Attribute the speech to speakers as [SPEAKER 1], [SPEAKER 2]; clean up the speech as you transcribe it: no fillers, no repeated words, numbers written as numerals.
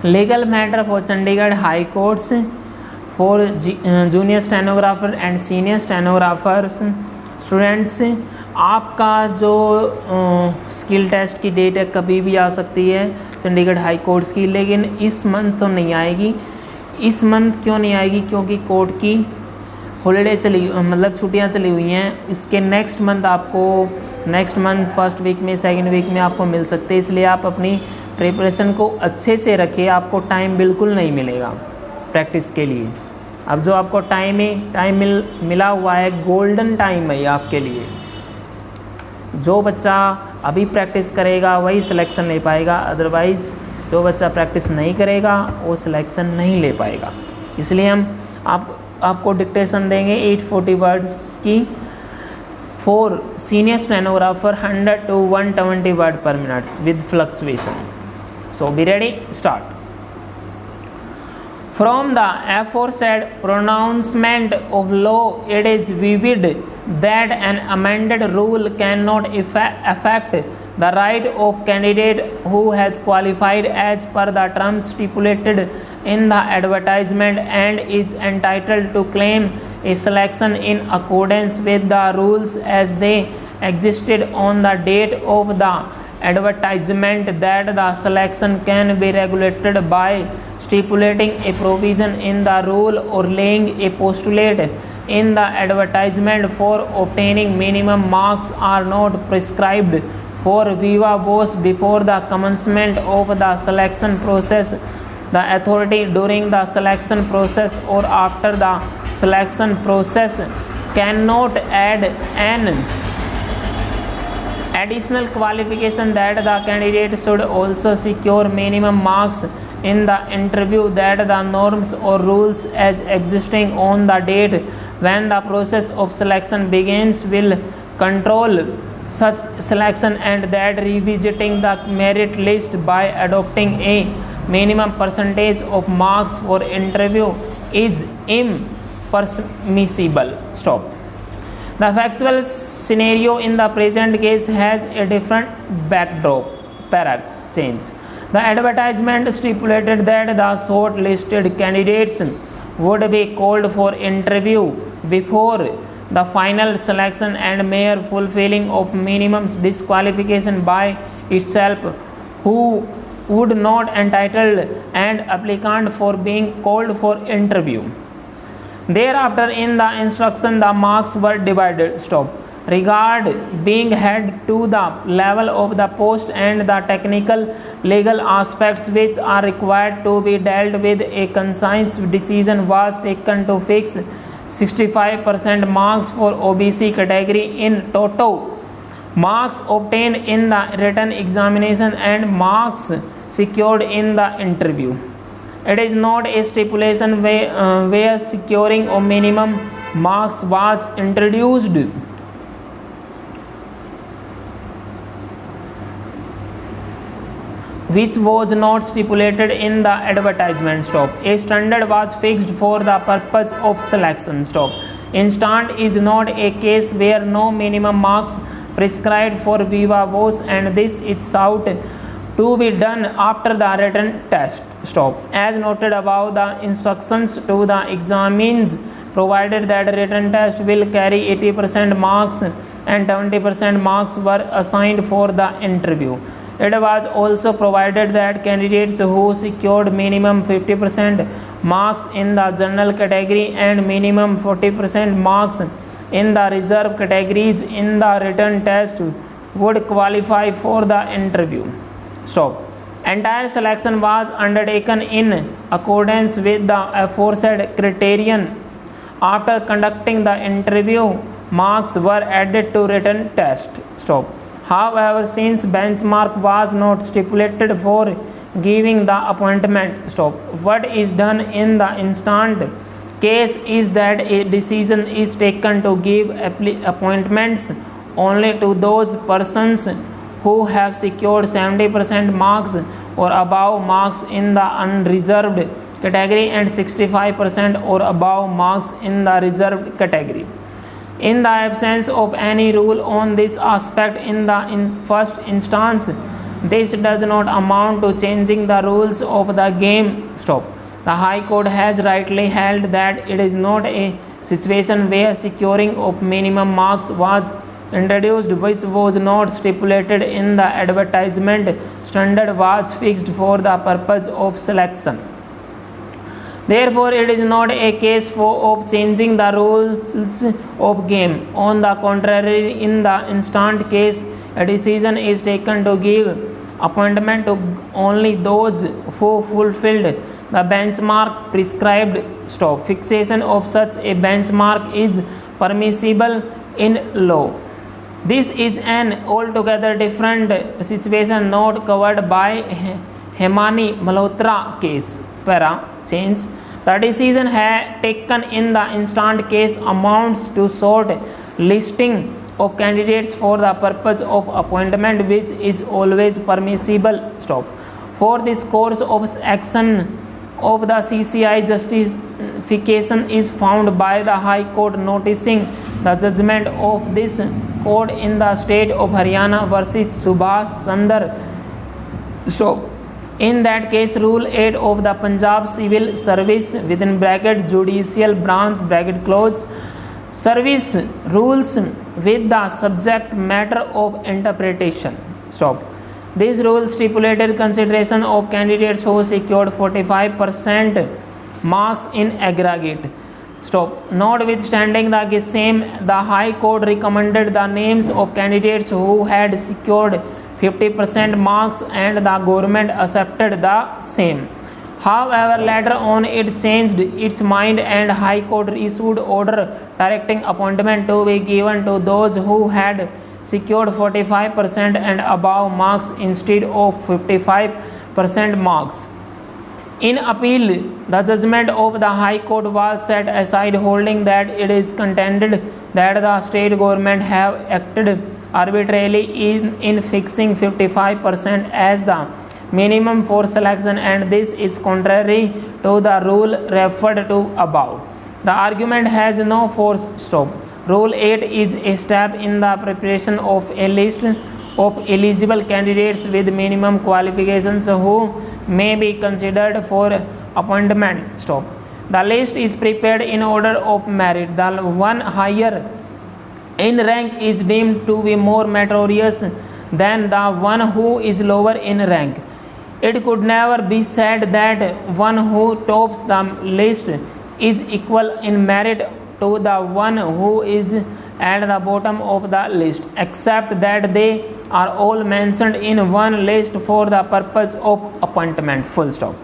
[SPEAKER 1] Legal matter for Chandigarh high courts for junior stenographer and senior stenographers. Students, आपका जो skill test की date है कभी भी आ सकती है चंडीगढ़ हाई कोर्ट्स की, लेकिन इस मंथ तो नहीं आएगी। इस मंथ क्यों नहीं आएगी? क्योंकि कोर्ट की हॉलीडे मतलब छुट्टियां चली हुई हैं। इसके नेक्स्ट मंथ आपको, नेक्स्ट मंथ फर्स्ट वीक में, सेकंड वीक में आपको मिल सकते हैं। इसलिए आप अपनी प्रिपरेशन को अच्छे से रखिए, आपको टाइम बिल्कुल नहीं मिलेगा प्रैक्टिस के लिए। अब जो आपको टाइम मिला हुआ है, गोल्डन टाइम है ये आपके लिए। जो बच्चा अभी प्रैक्टिस करेगा वही सिलेक्शन ले पाएगा, अदरवाइज़ जो बच्चा प्रैक्टिस नहीं करेगा वो सिलेक्शन नहीं ले पाएगा। इसलिए हम आपको डिक्टेशन देंगे 840 वर्ड्स की for senior stenographer, 100 to 120 word per minutes with fluctuation. So be ready, start. From the aforesaid pronouncement of law, it is vivid that an amended rule cannot affect the right of candidate who has qualified as per the terms stipulated in the advertisement and is entitled to claim a selection in accordance with the rules as they existed on the date of the advertisement, that the selection can be regulated by stipulating a provision in the rule or laying a postulate in the advertisement for obtaining minimum marks are not prescribed for viva voce before the commencement of the selection process. The authority during the selection process or after the selection process cannot add an additional qualification that the candidate should also secure minimum marks in the interview, that the norms or rules as existing on the date when the process of selection begins will control such selection, and that revisiting the merit list by adopting a minimum percentage of marks for interview is impermissible. Stop. The factual scenario in the present case has a different backdrop. Parag change. The advertisement stipulated that the shortlisted candidates would be called for interview before the final selection, and mere fulfilling of minimum disqualification by itself who would not entitle an applicant for being called for interview. Thereafter in the instruction the marks were divided. Stop. Regard being had to the level of the post and the technical legal aspects which are required to be dealt with, a concise decision was taken to fix 65% marks for OBC category in toto, marks obtained in the written examination and marks secured in the interview. It is not a stipulation where securing of minimum marks was introduced. Which was not stipulated in the advertisement. Stop. A standard was fixed for the purpose of selection. Stop. Instant is not a case where no minimum marks prescribed for viva voce, and this is sought to be done after the written test. Stop. As noted above, the instructions to the examines provided that written test will carry 80% marks and 20% marks were assigned for the interview. It was also provided that candidates who secured minimum 50% marks in the general category and minimum 40% marks in the reserve categories in the written test would qualify for the interview. Stop. Entire selection was undertaken in accordance with the aforesaid criterion. After conducting the interview, marks were added to written test. Stop. However, since benchmark was not stipulated for giving the appointment, stop, what is done in the instant case is that a decision is taken to give appointments only to those persons who have secured 70% marks or above marks in the unreserved category and 65% or above marks in the reserved category. In the absence of any rule on this aspect in the first instance, This does not amount to changing the rules of the game. Stop. The High Court has rightly held that it is not a situation where securing of minimum marks was introduced which was not stipulated in the advertisement. Standard was fixed for the purpose of selection. Therefore, it is not a case of changing the rules of game. On the contrary, in the instant case, a decision is taken to give appointment to only those who fulfilled the benchmark prescribed. Stop. Fixation of such a benchmark is permissible in law. This is an altogether different situation not covered by Hemani Malhotra case. Para change. The decision taken in the instant case amounts to short listing of candidates for the purpose of appointment, which is always permissible. Stop. For this course of action of the CCI, justification is found by the High Court noticing the judgment of this court in the state of Haryana versus Subhash Chandra. Stop. In that case, Rule 8 of the Punjab Civil Service within bracket Judicial Branch bracket close service rules with the subject matter of interpretation. Stop. This rule stipulated consideration of candidates who secured 45% marks in aggregate. Stop. Notwithstanding the same, the High Court recommended the names of candidates who had secured 50% marks and the government accepted the same. However, later on it changed its mind and High Court issued order directing appointment to be given to those who had secured 45% and above marks instead of 55% marks. In appeal, the judgment of the High Court was set aside, holding that it is contended that the state government have acted arbitrarily in fixing 55% as the minimum for selection, and this is contrary to the rule referred to above. The argument has no force. Stop. Rule 8 is a step in the preparation of a list of eligible candidates with minimum qualifications who may be considered for appointment. Stop. The list is prepared in order of merit. The one higher in rank is deemed to be more meritorious than the one who is lower in rank. It could never be said that one who tops the list is equal in merit to the one who is at the bottom of the list, except that they are all mentioned in one list for the purpose of appointment. Full stop.